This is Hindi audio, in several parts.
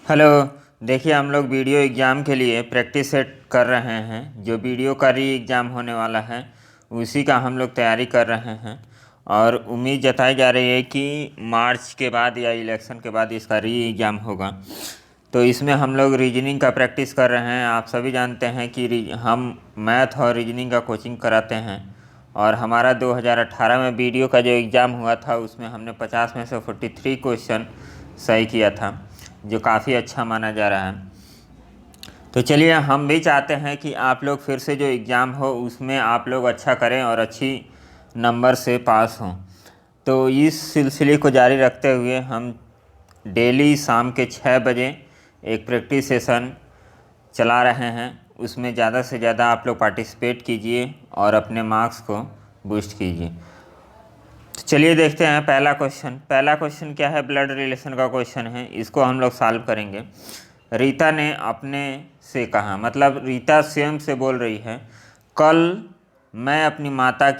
हेलो। देखिए, हम लोग वीडियो एग्ज़ाम के लिए प्रैक्टिस सेट कर रहे हैं। जो वीडियो का री एग्ज़ाम होने वाला है उसी का हम लोग तैयारी कर रहे हैं और उम्मीद जताई जा रही है कि मार्च के बाद या इलेक्शन के बाद इसका री एग्ज़ाम होगा। तो इसमें हम लोग रीजनिंग का प्रैक्टिस कर रहे हैं। आप सभी जानते हैं कि हम मैथ और रीजनिंग का कोचिंग कराते हैं और हमारा 2018 में वीडियो का जो एग्ज़ाम हुआ था उसमें हमने 50 में से 43 क्वेश्चन सही किया था, जो काफ़ी अच्छा माना जा रहा है। तो चलिए, हम भी चाहते हैं कि आप लोग फिर से जो एग्ज़ाम हो उसमें आप लोग अच्छा करें और अच्छी नंबर से पास हों। तो इस सिलसिले को जारी रखते हुए हम डेली शाम के 6 बजे एक प्रैक्टिस सेशन चला रहे हैं। उसमें ज़्यादा से ज़्यादा आप लोग पार्टिसिपेट कीजिए और अपने मार्क्स को बूस्ट कीजिए। तो चलिए देखते हैं पहला क्वेश्चन क्या है। ब्लड रिलेशन का क्वेश्चन है, इसको हम लोग सॉल्व करेंगे। रीता ने अपने से कहा, मतलब रीता स्वयं से बोल रही है, कल मैं अपनी माता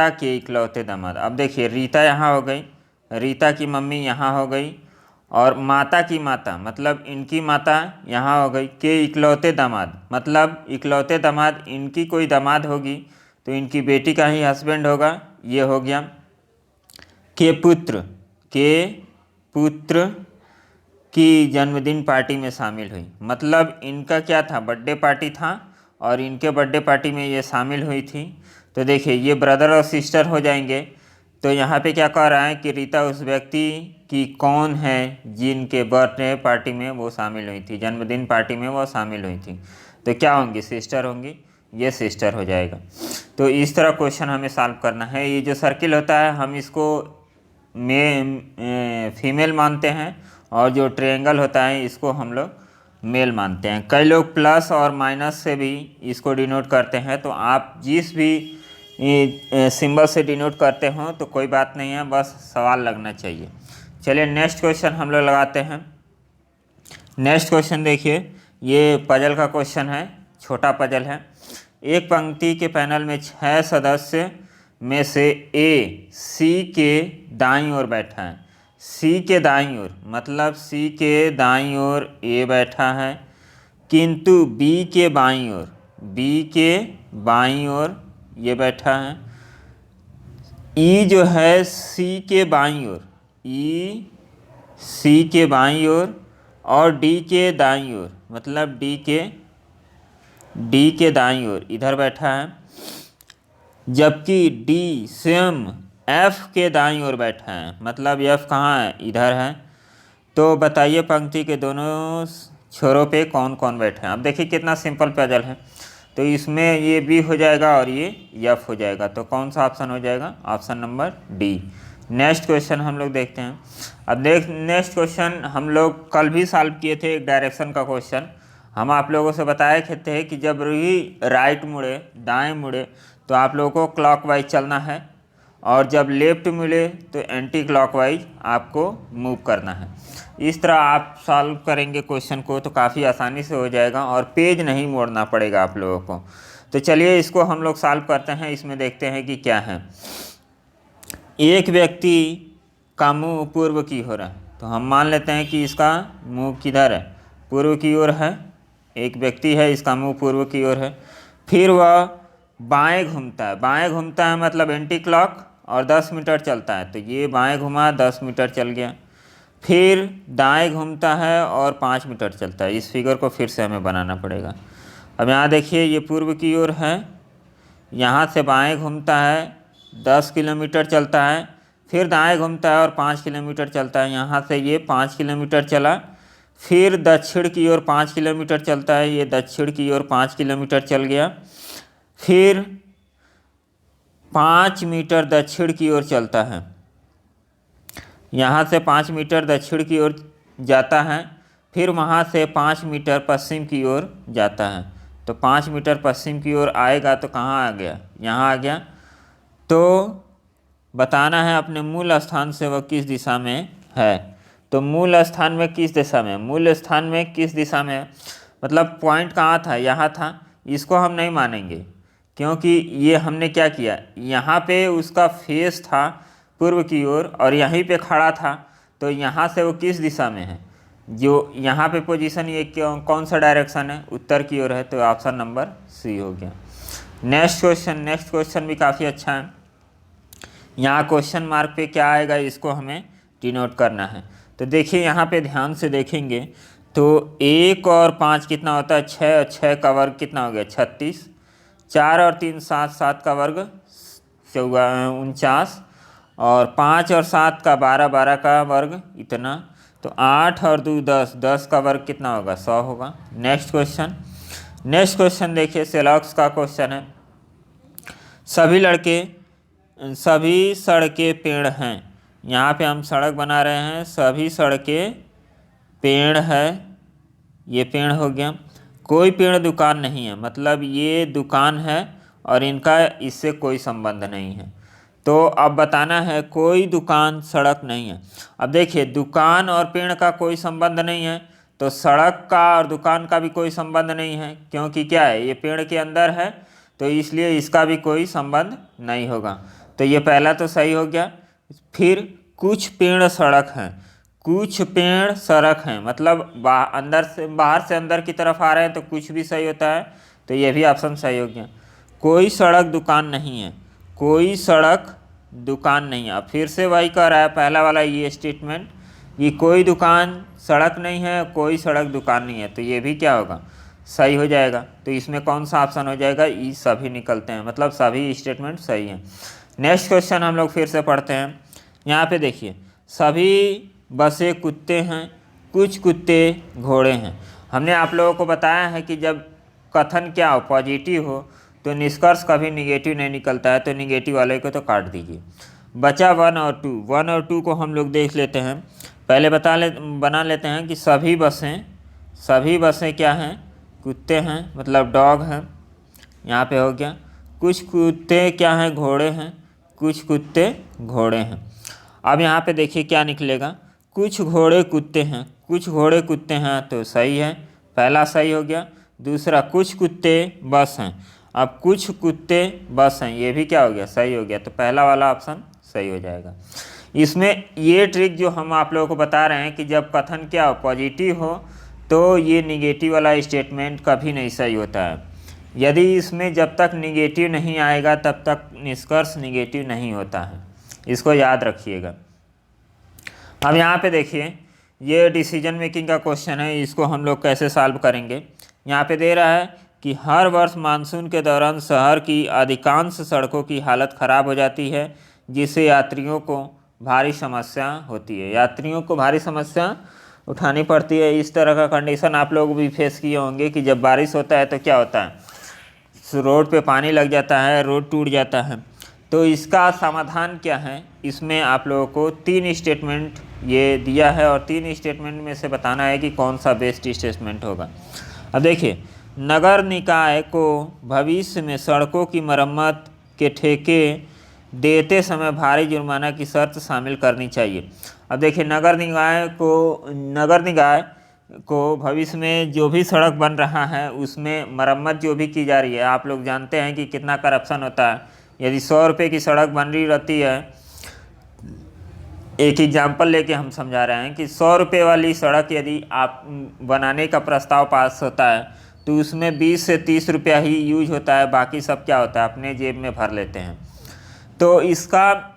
के इकलौते दामाद। अब देखिए, रीता यहाँ हो गई, रीता की मम्मी यहाँ हो गई और माता की माता मतलब इनकी माता यहाँ हो गई। के इकलौते दामाद मतलब इकलौते दामाद इनकी कोई दामाद होगी तो इनकी बेटी का ही हस्बैंड होगा, ये हो गया। के पुत्र की जन्मदिन पार्टी में शामिल हुई, मतलब इनका क्या था, बर्थडे पार्टी था और इनके बर्थडे पार्टी में ये शामिल हुई थी। तो देखिए, ये ब्रदर और सिस्टर हो जाएंगे। तो यहाँ पे क्या कह रहा है कि रीता उस व्यक्ति की कौन है जिनके बर्थडे पार्टी में वो शामिल हुई थी, जन्मदिन पार्टी में वो शामिल हुई थी। तो क्या होंगी, सिस्टर होंगी, ये सिस्टर हो जाएगा। तो इस तरह क्वेश्चन हमें सॉल्व करना है। ये जो सर्किल होता है हम इसको फीमेल मानते हैं और जो ट्रायंगल होता है इसको हम लोग मेल मानते हैं। कई लोग प्लस और माइनस से भी इसको डिनोट करते हैं। तो आप जिस भी सिंबल से डिनोट करते हो तो कोई बात नहीं है, बस सवाल लगना चाहिए। चलिए नेक्स्ट क्वेश्चन हम लोग लगाते हैं। नेक्स्ट क्वेश्चन देखिए, ये पजल का क्वेश्चन है, छोटा पजल है। एक पंक्ति के पैनल में 6 सदस्य में से ए सी के दाईं ओर बैठा है। सी के दाईं ओर मतलब सी के दाईं ओर ए बैठा है, किंतु बी के बाईं ओर ये बैठा है। ई जो है सी के बाईं ओर, ई सी के बाईं ओर और डी के दाईं ओर मतलब डी के दाईं ओर इधर बैठा है, जबकि डी स्वयं एफ के दाईं ओर बैठा है, मतलब एफ कहाँ है, इधर है। तो बताइए पंक्ति के दोनों छोरों पे कौन कौन बैठे हैं। अब देखिए कितना सिंपल पजल है। तो इसमें ये बी हो जाएगा और ये एफ हो जाएगा। तो कौन सा ऑप्शन हो जाएगा, option number D. Next question हम लोग देखते हैं। अब नेक्स्ट क्वेश्चन हम लोग कल भी सॉल्व किए थे, एक डायरेक्शन का क्वेश्चन। हम आप लोगों से बताए थे कि जब भी राइट मुड़े, दाएं मुड़े तो आप लोगों को क्लॉकवाइज चलना है और जब लेफ्ट मिले तो एंटी क्लॉकवाइज आपको मूव करना है। इस तरह आप सॉल्व करेंगे क्वेश्चन को तो काफ़ी आसानी से हो जाएगा और पेज नहीं मोड़ना पड़ेगा आप लोगों को। तो चलिए इसको हम लोग सॉल्व करते हैं। इसमें देखते हैं कि क्या है। एक व्यक्ति का मुंह पूर्व की ओर है, तो हम मान लेते हैं कि इसका मुंह किधर है, पूर्व की ओर है। एक व्यक्ति है, इसका मुंह पूर्व की ओर है। फिर वह बाएं घूमता है मतलब एंटी क्लॉक और 10 मीटर चलता है। तो ये बाएं घुमा, 10 मीटर चल गया। फिर दाएं घूमता है और 5 मीटर चलता है। इस फिगर को फिर से हमें बनाना पड़ेगा। अब यहाँ देखिए, ये पूर्व की ओर है, यहाँ से बाएं घूमता है, 10 किलोमीटर चलता है। फिर दाएं घूमता है और 5 किलोमीटर चलता है। यहाँ से ये 5 किलोमीटर चला। फिर दक्षिण की ओर 5 किलोमीटर चलता है, ये दक्षिण की ओर 5 किलोमीटर चल गया। फिर 5 मीटर दक्षिण की ओर चलता है, यहाँ से 5 मीटर दक्षिण की ओर जाता है। फिर वहाँ से 5 मीटर पश्चिम की ओर जाता है। तो 5 मीटर पश्चिम की ओर आएगा तो कहाँ आ गया, यहाँ आ गया। तो बताना है अपने मूल स्थान से वह किस दिशा में है। तो मूल स्थान में किस दिशा में, मूल स्थान में किस दिशा में है, मतलब पॉइंट कहाँ था, यहाँ था। इसको हम नहीं मानेंगे क्योंकि ये हमने क्या किया, यहाँ पे उसका फेस था पूर्व की ओर और यहीं पे खड़ा था। तो यहाँ से वो किस दिशा में है, जो यहाँ पे पोजीशन ये कौन सा डायरेक्शन है, उत्तर की ओर है, तो ऑप्शन नंबर सी हो गया। नेक्स्ट क्वेश्चन भी काफ़ी अच्छा है। यहाँ क्वेश्चन मार्क पे क्या आएगा इसको हमें डिनोट करना है। तो देखिए यहाँ पे ध्यान से देखेंगे तो 1 और 5 कितना होता है, 6 और 6 का वर्ग कितना हो गया 36, 4 और 3 7, 7 का वर्ग 49, और 5 और 7 का 12, 12 का वर्ग इतना, तो 8 और 2 10, 10 का वर्ग कितना होगा 100 होगा। नेक्स्ट क्वेश्चन देखिए सेलॉक्स का क्वेश्चन है। सभी सड़कें पेड़ हैं। यहाँ पे हम सड़क बना रहे हैं, सभी सड़कें पेड़ है, ये पेड़ हो गया। कोई पेड़ दुकान नहीं है, मतलब ये दुकान है और इनका इससे कोई संबंध नहीं है। तो अब बताना है कोई दुकान सड़क नहीं है। अब देखिए दुकान और पेड़ का कोई संबंध नहीं है, तो सड़क का और दुकान का भी कोई संबंध नहीं है, क्योंकि क्या है ये पेड़ के अंदर है, तो इसलिए इसका भी कोई संबंध नहीं होगा। तो ये पहला तो सही हो गया। फिर कुछ पेड़ सड़क हैं, कुछ पेड़ सड़क हैं, मतलब बाहर से अंदर की तरफ आ रहे हैं, तो कुछ भी सही होता है, तो ये भी ऑप्शन सही हो गया। कोई सड़क दुकान नहीं है, कोई सड़क दुकान नहीं है। अब फिर से वही कह रहा है पहला वाला ये स्टेटमेंट, ये कोई दुकान सड़क नहीं है, कोई सड़क दुकान नहीं है, तो ये भी क्या होगा सही हो जाएगा। तो इसमें कौन सा ऑप्शन हो जाएगा, ये सभी निकलते हैं, मतलब सभी स्टेटमेंट सही हैं। नेक्स्ट क्वेश्चन हम लोग फिर से पढ़ते हैं। यहाँ पे देखिए सभी बसें कुत्ते हैं, कुछ कुत्ते घोड़े हैं। हमने आप लोगों को बताया है कि जब कथन क्या हो पॉजिटिव हो तो निष्कर्ष कभी निगेटिव नहीं निकलता है, तो निगेटिव वाले को तो काट दीजिए। बचा 1 और 2, 1 और 2 को हम लोग देख लेते हैं। पहले बना लेते हैं कि सभी बसें क्या हैं, कुत्ते हैं, मतलब डॉग हैं, यहाँ पे हो गया। कुछ कुत्ते क्या हैं, घोड़े हैं, कुछ कुत्ते घोड़े हैं। अब यहाँ पे देखिए क्या निकलेगा, कुछ घोड़े कुत्ते हैं, कुछ घोड़े कुत्ते हैं, तो सही है, पहला सही हो गया। दूसरा कुछ कुत्ते बस हैं, अब कुछ कुत्ते बस हैं, ये भी क्या हो गया सही हो गया, तो पहला वाला ऑप्शन सही हो जाएगा। इसमें ये ट्रिक जो हम आप लोगों को बता रहे हैं कि जब कथन क्या हो पॉजिटिव हो तो ये निगेटिव वाला स्टेटमेंट कभी नहीं सही होता है। यदि इसमें जब तक निगेटिव नहीं आएगा तब तक निष्कर्ष निगेटिव नहीं होता है, इसको याद रखिएगा। अब यहाँ पे देखिए ये डिसीजन मेकिंग का क्वेश्चन है, इसको हम लोग कैसे सॉल्व करेंगे। यहाँ पे दे रहा है कि हर वर्ष मानसून के दौरान शहर की अधिकांश सड़कों की हालत ख़राब हो जाती है, जिससे यात्रियों को भारी समस्या होती है, यात्रियों को भारी समस्या उठानी पड़ती है। इस तरह का कंडीशन आप लोग भी फेस किए होंगे कि जब बारिश होता है तो क्या होता है, रोड पे पानी लग जाता है, रोड टूट जाता है। तो इसका समाधान क्या है, इसमें आप लोगों को 3 स्टेटमेंट ये दिया है और 3 स्टेटमेंट में से बताना है कि कौन सा बेस्ट स्टेटमेंट होगा। अब देखिए नगर निकाय को भविष्य में सड़कों की मरम्मत के ठेके देते समय भारी जुर्माना की शर्त शामिल करनी चाहिए। अब देखिए नगर निकाय को भविष्य में जो भी सड़क बन रहा है उसमें मरम्मत जो भी की जा रही है, आप लोग जानते हैं कि कितना करप्शन होता है। यदि 100 रुपये की सड़क बन रही रहती है, एक एग्जाम्पल लेके हम समझा रहे हैं कि 100 रुपये वाली सड़क यदि आप बनाने का प्रस्ताव पास होता है तो उसमें 20 से 30 रुपया ही यूज होता है, बाकी सब क्या होता है अपने जेब में भर लेते हैं। तो इसका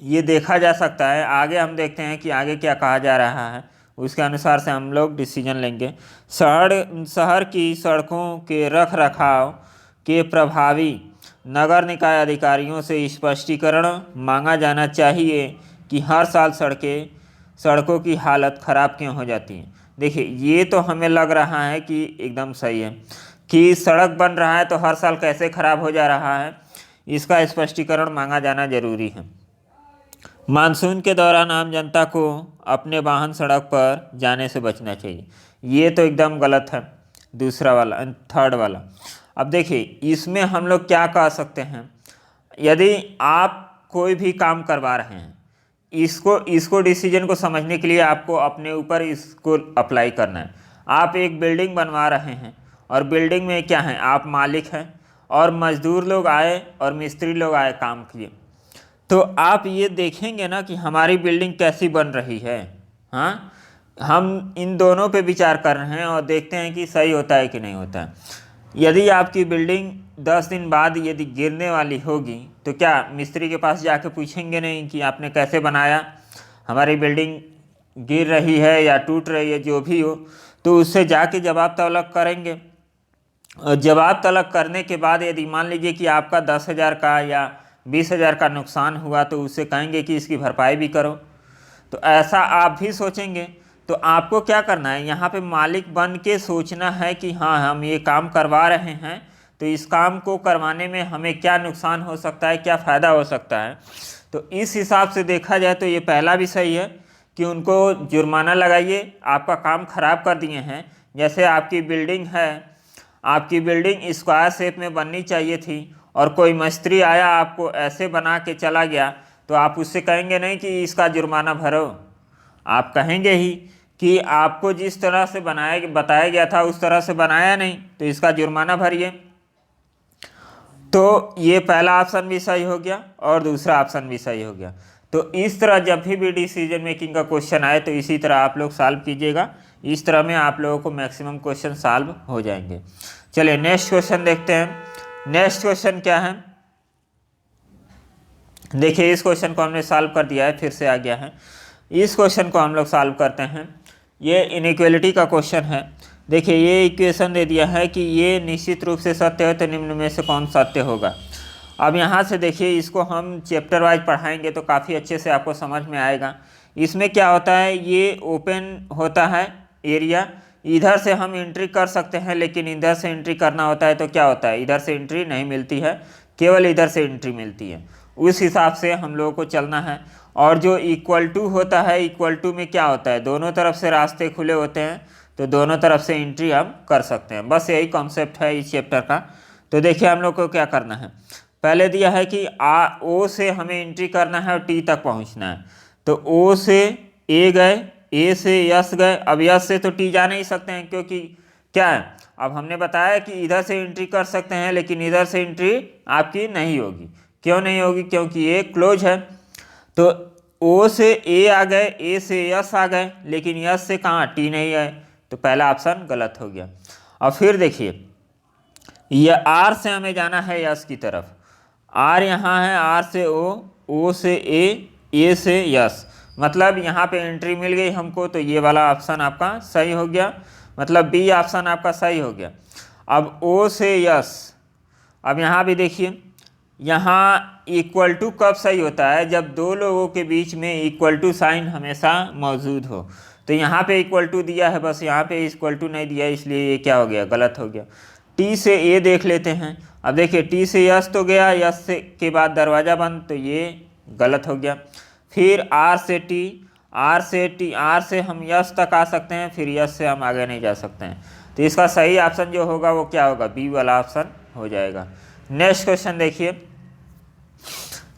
ये देखा जा सकता है। आगे हम देखते हैं कि आगे क्या कहा जा रहा है, उसके अनुसार से हम लोग डिसीजन लेंगे। शहर की सड़कों के रख रखाव के प्रभावी नगर निकाय अधिकारियों से स्पष्टीकरण मांगा जाना चाहिए कि हर साल सड़कों की हालत ख़राब क्यों हो जाती है। देखिए ये तो हमें लग रहा है कि एकदम सही है कि सड़क बन रहा है तो हर साल कैसे ख़राब हो जा रहा है, इसका स्पष्टीकरण मांगा जाना जरूरी है। मानसून के दौरान आम जनता को अपने वाहन सड़क पर जाने से बचना चाहिए, ये तो एकदम गलत है। दूसरा वाला, थर्ड वाला। अब देखिए इसमें हम लोग क्या कह सकते हैं, यदि आप कोई भी काम करवा रहे हैं, इसको डिसीजन को समझने के लिए आपको अपने ऊपर इसको अप्लाई करना है। आप एक बिल्डिंग बनवा रहे हैं और बिल्डिंग में क्या है, आप मालिक हैं और मजदूर लोग आए और मिस्त्री लोग आए काम किए, तो आप ये देखेंगे ना कि हमारी बिल्डिंग कैसी बन रही है। हाँ, हम इन दोनों पे विचार कर रहे हैं और देखते हैं कि सही होता है कि नहीं होता है। यदि आपकी बिल्डिंग 10 दिन बाद यदि गिरने वाली होगी तो क्या मिस्त्री के पास जाके पूछेंगे नहीं कि आपने कैसे बनाया, हमारी बिल्डिंग गिर रही है या टूट रही है, जो भी हो, तो उससे जाके जवाब तलब करेंगे। और जवाब तलब करने के बाद यदि मान लीजिए कि आपका 10,000 का या 20,000 का नुकसान हुआ तो उससे कहेंगे कि इसकी भरपाई भी करो। तो ऐसा आप भी सोचेंगे। तो आपको क्या करना है, यहाँ पे मालिक बन के सोचना है कि हाँ हम ये काम करवा रहे हैं तो इस काम को करवाने में हमें क्या नुकसान हो सकता है, क्या फ़ायदा हो सकता है। तो इस हिसाब से देखा जाए तो ये पहला भी सही है कि उनको जुर्माना लगाइए, आपका काम ख़राब कर दिए हैं। जैसे आपकी बिल्डिंग है, आपकी बिल्डिंग स्क्वायर शेप में बननी चाहिए थी और कोई मिस्त्री आया आपको ऐसे बना के चला गया, तो आप उससे कहेंगे नहीं कि इसका जुर्माना भरो, आप कहेंगे ही कि आपको जिस तरह से बताया गया था उस तरह से बनाया नहीं तो इसका जुर्माना भरिए। तो ये पहला ऑप्शन भी सही हो गया और दूसरा ऑप्शन भी सही हो गया। तो इस तरह जब भी डिसीजन मेकिंग का क्वेश्चन आए तो इसी तरह आप लोग सॉल्व कीजिएगा। इस तरह में आप लोगों को मैक्सिमम क्वेश्चन सॉल्व हो जाएंगे। चलिए नेक्स्ट क्वेश्चन देखते हैं। नेक्स्ट क्वेश्चन क्या है, देखिए इस क्वेश्चन को हमने सॉल्व कर दिया है, फिर से आ गया है। इस क्वेश्चन को हम लोग सॉल्व करते हैं। ये इनइक्वालिटी का क्वेश्चन है। देखिए ये इक्वेशन दे दिया है कि ये निश्चित रूप से सत्य है तो निम्न में से कौन सत्य होगा। अब यहाँ से देखिए इसको हम चैप्टर वाइज पढ़ाएंगे तो काफ़ी अच्छे से आपको समझ में आएगा। इसमें क्या होता है, ये ओपन होता है एरिया, इधर से हम एंट्री कर सकते हैं लेकिन इधर से एंट्री करना होता है तो क्या होता है, इधर से एंट्री नहीं मिलती है, केवल इधर से एंट्री मिलती है। उस हिसाब से हम लोगों को चलना है। और जो इक्वल टू होता है, इक्वल टू में क्या होता है, दोनों तरफ से रास्ते खुले होते हैं तो दोनों तरफ से एंट्री हम कर सकते हैं। बस यही कॉन्सेप्ट है इस चैप्टर का। तो देखिए हम लोग को क्या करना है, पहले दिया है कि ओ से हमें एंट्री करना है और टी तक पहुंचना है। तो ओ से ए गए, ए से यस गए। अब यस से तो टी जा नहीं सकते हैं क्योंकि क्या है, अब हमने बताया कि इधर से एंट्री कर सकते हैं लेकिन इधर से एंट्री आपकी नहीं होगी। क्यों नहीं होगी, क्योंकि ये क्लोज है। तो ओ से ए आ गए, ए से यस आ गए, लेकिन यस से कहाँ, टी नहीं आए, तो पहला ऑप्शन गलत हो गया। और फिर देखिए ये आर से हमें जाना है यस की तरफ, आर यहाँ है, आर से ओ से ए से यस, मतलब यहाँ पे एंट्री मिल गई हमको, तो ये वाला ऑप्शन आपका सही हो गया, मतलब बी ऑप्शन आपका सही हो गया। अब ओ से यस, अब यहाँ भी देखिए यहाँ इक्वल टू कब सही होता है, जब दो लोगों के बीच में इक्वल टू साइन हमेशा मौजूद हो। तो यहाँ पे इक्वल टू दिया है, बस यहाँ पे इक्वल टू नहीं दिया, इसलिए ये क्या हो गया, गलत हो गया। टी से ए देख लेते हैं। अब देखिए टी से यस तो गया, यस से के बाद दरवाज़ा बंद, तो ये गलत हो गया। फिर आर से टी, आर से टी, आर से हम यस तक आ सकते हैं, फिर यस से हम आगे नहीं जा सकते हैं। तो इसका सही ऑप्शन जो होगा वो क्या होगा, बी वाला ऑप्शन हो जाएगा। नेक्स्ट क्वेश्चन देखिए।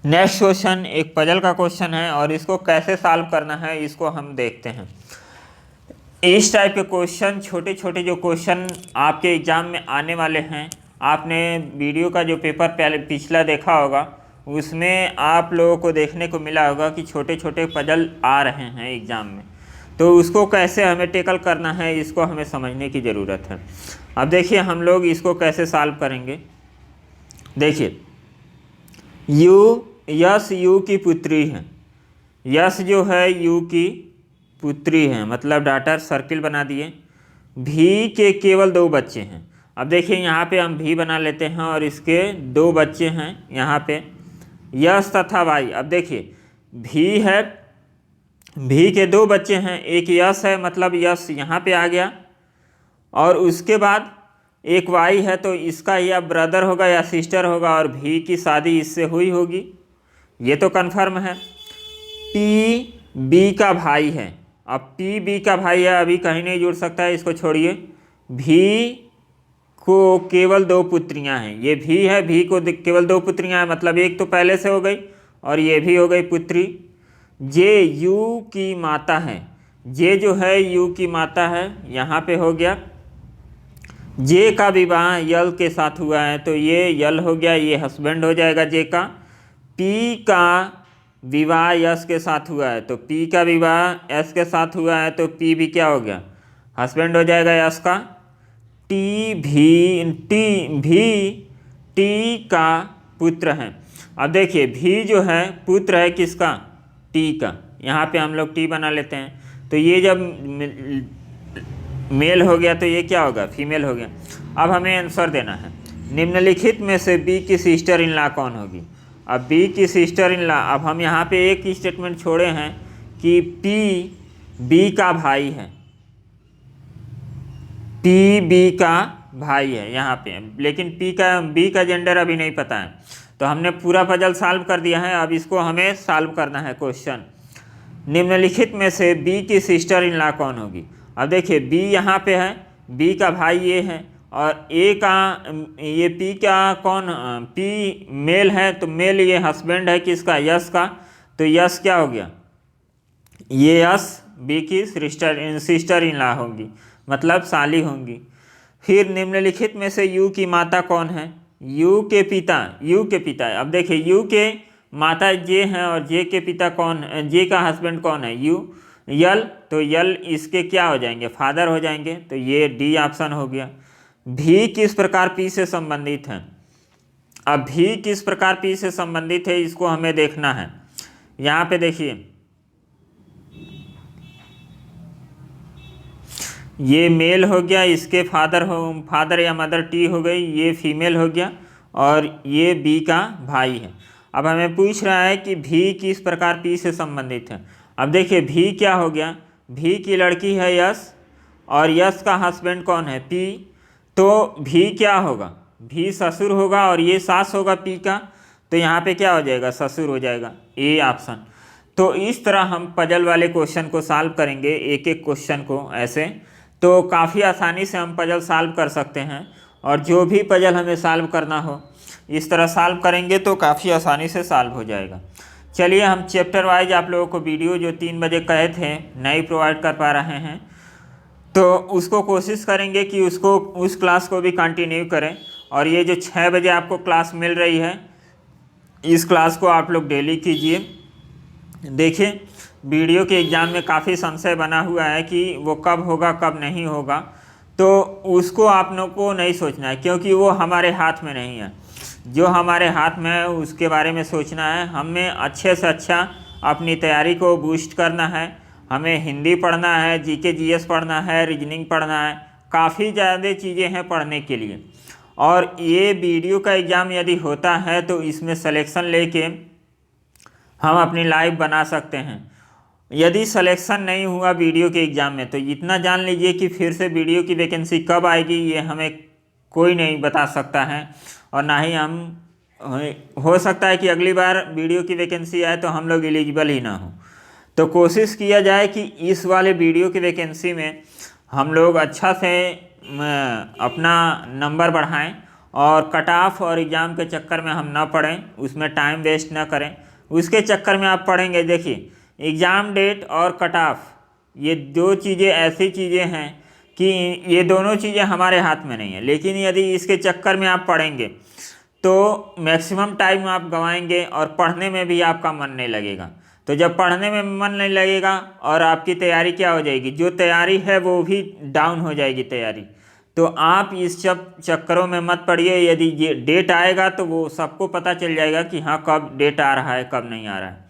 नेक्स्ट क्वेश्चन एक पजल का क्वेश्चन है और इसको कैसे सॉल्व करना है इसको हम देखते हैं। इस टाइप के क्वेश्चन, छोटे छोटे जो क्वेश्चन आपके एग्जाम में आने वाले हैं, आपने वीडियो का जो पेपर पहले पिछला देखा होगा उसमें आप लोगों को देखने को मिला होगा कि छोटे छोटे पजल आ रहे हैं एग्ज़ाम में। तो उसको कैसे हमें टेकल करना है इसको हमें समझने की ज़रूरत है। अब देखिए हम लोग इसको कैसे सॉल्व करेंगे। देखिए यस यू की पुत्री है, यस जो है यू की पुत्री है, मतलब डॉटर, सर्किल बना दिए। भी के केवल 2 बच्चे हैं। अब देखिए यहाँ पे हम भी बना लेते हैं और इसके 2 बच्चे हैं यहाँ पे, यस तथा वाई। अब देखिए भी है, भी के 2 बच्चे हैं, एक यस है मतलब यस यहाँ पे आ गया, और उसके बाद एक वाई है तो इसका या ब्रदर होगा या सिस्टर होगा, और भी की शादी इससे हुई होगी, ये तो कन्फर्म है। पी बी का भाई है, अब पी बी का भाई है, अभी कहीं नहीं जुड़ सकता है, इसको छोड़िए। भी को केवल 2 पुत्रियां हैं, ये भी है, भी को केवल 2 पुत्रियां हैं, मतलब एक तो पहले से हो गई और ये भी हो गई पुत्री। जे यू की माता है, जे जो है यू की माता है, यहाँ पे हो गया। जे का विवाह यल के साथ हुआ है तो ये यल हो गया, ये हस्बैंड हो जाएगा जे का। पी का विवाह यश के साथ हुआ है, तो पी का विवाह यश के साथ हुआ है, तो पी भी क्या हो गया, हस्बैंड हो जाएगा यश का। टी का पुत्र है। अब देखिए भी जो है पुत्र है किसका, टी का, यहाँ पे हम लोग टी बना लेते हैं, तो ये जब मेल हो गया तो ये क्या होगा, फीमेल हो गया। अब हमें आंसर देना है, निम्नलिखित में से बी की सिस्टर इन लॉ कौन होगी। अब बी की सिस्टर इन लॉ, अब हम यहाँ पे एक स्टेटमेंट छोड़े हैं कि पी बी का भाई है, पी बी का भाई है यहाँ पे, लेकिन बी का जेंडर अभी नहीं पता है। तो हमने पूरा पजल सॉल्व कर दिया है, अब इसको हमें सॉल्व करना है क्वेश्चन। निम्नलिखित में से बी की सिस्टर इन लॉ कौन होगी। अब देखिए बी यहाँ पे है, बी का भाई ये है, और ए का ये पी का कौन, पी मेल है, तो मेल ये हस्बैंड है किसका, यश का, तो यश क्या हो गया, ये यश बी की सिस्टर इन लॉ होगी, मतलब साली होंगी। फिर निम्नलिखित में से यू की माता कौन है, यू के पिता। अब देखिए यू के माता जे हैं और जे के पिता कौन है, जे का हस्बैंड कौन है, यल, तो यल इसके क्या हो जाएंगे, फादर हो जाएंगे, तो ये डी ऑप्शन हो गया। भी किस प्रकार पी से संबंधित है। अब भी किस प्रकार पी से संबंधित है इसको हमें देखना है। यहाँ पे देखिए ये मेल हो गया, इसके फादर या मदर टी हो गई, ये फीमेल हो गया, और ये बी का भाई है। अब हमें पूछ रहा है कि भी किस प्रकार पी से संबंधित है। अब देखिए भी क्या हो गया, भी की लड़की है यश, और यश का हस्बैंड कौन है, पी, तो भी क्या होगा, भी ससुर होगा, और ये सास होगा पी का, तो यहाँ पे क्या हो जाएगा, ससुर हो जाएगा, ए ऑप्शन। तो इस तरह हम पजल वाले क्वेश्चन को सॉल्व करेंगे, एक एक क्वेश्चन को ऐसे, तो काफ़ी आसानी से हम पजल सॉल्व कर सकते हैं। और जो भी पजल हमें सॉल्व करना हो इस तरह सॉल्व करेंगे तो काफ़ी आसानी से सॉल्व हो जाएगा। चलिए हम चैप्टर वाइज आप लोगों को वीडियो जो 3 बजे कहे थे नहीं प्रोवाइड कर पा रहे हैं, तो उसको कोशिश करेंगे कि उस क्लास को भी कंटिन्यू करें। और ये जो 6 बजे आपको क्लास मिल रही है इस क्लास को आप लोग डेली कीजिए। देखिए वीडियो के एग्ज़ाम में काफ़ी संशय बना हुआ है कि वो कब होगा कब नहीं होगा, तो उसको आप लोग को नहीं सोचना है, क्योंकि वो हमारे हाथ में नहीं है। जो हमारे हाथ में है उसके बारे में सोचना है। हमें अच्छे से अच्छा अपनी तैयारी को बूस्ट करना है। हमें हिंदी पढ़ना है, जीके जीएस पढ़ना है, रीजनिंग पढ़ना है, काफ़ी ज़्यादा चीज़ें हैं पढ़ने के लिए। और ये वीडियो का एग्ज़ाम यदि होता है तो इसमें सिलेक्शन लेके हम अपनी लाइफ बना सकते हैं। यदि सिलेक्शन नहीं हुआ वीडियो के एग्ज़ाम में तो इतना जान लीजिए कि फिर से वीडियो की वैकेंसी कब आएगी ये हमें कोई नहीं बता सकता है, और ना ही हम, हो सकता है कि अगली बार वीडियो की वैकेंसी आए तो हम लोग एलिजिबल ही ना हो। तो कोशिश किया जाए कि इस वाले वीडियो की वैकेंसी में हम लोग अच्छा से अपना नंबर बढ़ाएं, और कट ऑफ और एग्ज़ाम के चक्कर में हम ना पढ़ें, उसमें टाइम वेस्ट ना करें। उसके चक्कर में आप पढ़ेंगे, देखिए एग्ज़ाम डेट और कट ऑफ ये 2 चीज़ें ऐसी चीज़ें हैं कि ये दोनों चीज़ें हमारे हाथ में नहीं है, लेकिन यदि इसके चक्कर में आप पढ़ेंगे तो मैक्सिमम टाइम आप गंवाएंगे और पढ़ने में भी आपका मन नहीं लगेगा। तो जब पढ़ने में मन नहीं लगेगा और आपकी तैयारी क्या हो जाएगी, जो तैयारी है वो भी डाउन हो जाएगी तैयारी। तो आप इस चक्करों में मत पड़िए। यदि ये डेट आएगा तो वो सबको पता चल जाएगा कि हाँ कब डेट आ रहा है कब नहीं आ रहा है।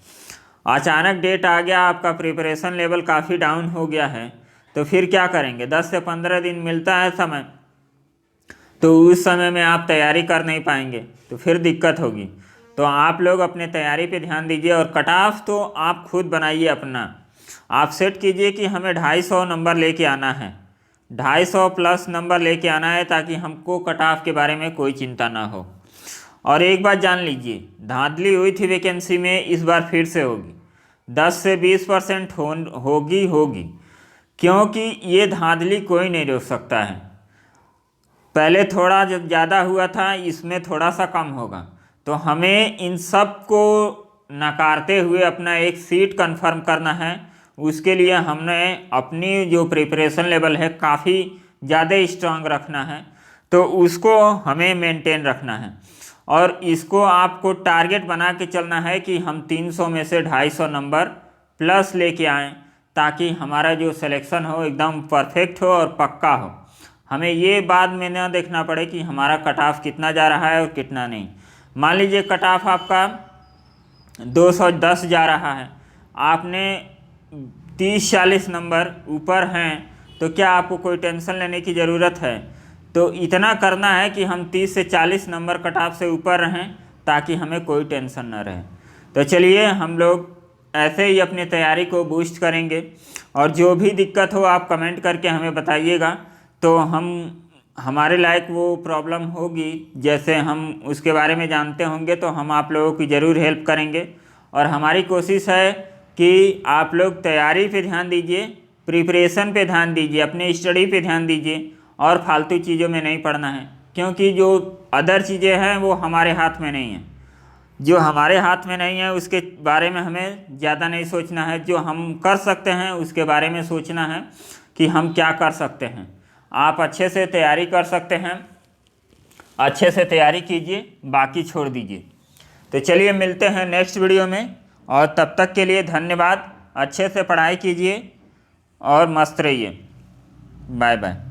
अचानक डेट आ गया, आपका प्रिपरेशन लेवल काफ़ी डाउन हो गया है, तो फिर क्या करेंगे। 10 से 15 दिन मिलता है समय, तो उस समय में आप तैयारी कर नहीं पाएंगे, तो फिर दिक्कत होगी। तो आप लोग अपने तैयारी पे ध्यान दीजिए, और कट ऑफ तो आप खुद बनाइए अपना। आप सेट कीजिए कि हमें 250 नंबर लेके आना है, 250 प्लस नंबर लेके आना है, ताकि हमको कट ऑफ के बारे में कोई चिंता ना हो। और एक बात जान लीजिए, धांधली हुई थी वैकेंसी में, इस बार फिर से होगी। 10 से 20% होगी, क्योंकि ये धांधली कोई नहीं रोक सकता है। पहले थोड़ा जब ज़्यादा हुआ था, इसमें थोड़ा सा कम होगा। तो हमें इन सब को नकारते हुए अपना एक सीट कंफर्म करना है। उसके लिए हमने अपनी जो प्रिपरेशन लेवल है काफ़ी ज़्यादा स्ट्रांग रखना है, तो उसको हमें मेंटेन रखना है। और इसको आपको टारगेट बना के चलना है कि हम 300 में से 250 नंबर प्लस लेके आएँ, ताकि हमारा जो सिलेक्शन हो एकदम परफेक्ट हो और पक्का हो। हमें ये बाद में ना देखना पड़े कि हमारा कट ऑफ कितना जा रहा है और कितना नहीं। मान लीजिए कट ऑफ आपका 210 जा रहा है, आपने 30-40 नंबर ऊपर हैं, तो क्या आपको कोई टेंशन लेने की ज़रूरत है? तो इतना करना है कि हम 30 से 40 नंबर कट ऑफ से ऊपर रहें, ताकि हमें कोई टेंशन ना रहे। तो चलिए हम लोग ऐसे ही अपनी तैयारी को बूस्ट करेंगे, और जो भी दिक्कत हो आप कमेंट करके हमें बताइएगा, तो हम हमारे लायक वो प्रॉब्लम होगी, जैसे हम उसके बारे में जानते होंगे तो हम आप लोगों की ज़रूर हेल्प करेंगे। और हमारी कोशिश है कि आप लोग तैयारी पे ध्यान दीजिए, प्रिपरेशन पे ध्यान दीजिए, अपने स्टडी पे ध्यान दीजिए, और फालतू चीज़ों में नहीं पढ़ना है, क्योंकि जो अदर चीज़ें हैं वो हमारे हाथ में नहीं हैं। जो हमारे हाथ में नहीं है उसके बारे में हमें ज़्यादा नहीं सोचना है, जो हम कर सकते हैं उसके बारे में सोचना है कि हम क्या कर सकते हैं। आप अच्छे से तैयारी कर सकते हैं, अच्छे से तैयारी कीजिए, बाकी छोड़ दीजिए। तो चलिए मिलते हैं नेक्स्ट वीडियो में, और तब तक के लिए धन्यवाद। अच्छे से पढ़ाई कीजिए और मस्त रहिए। Bye bye.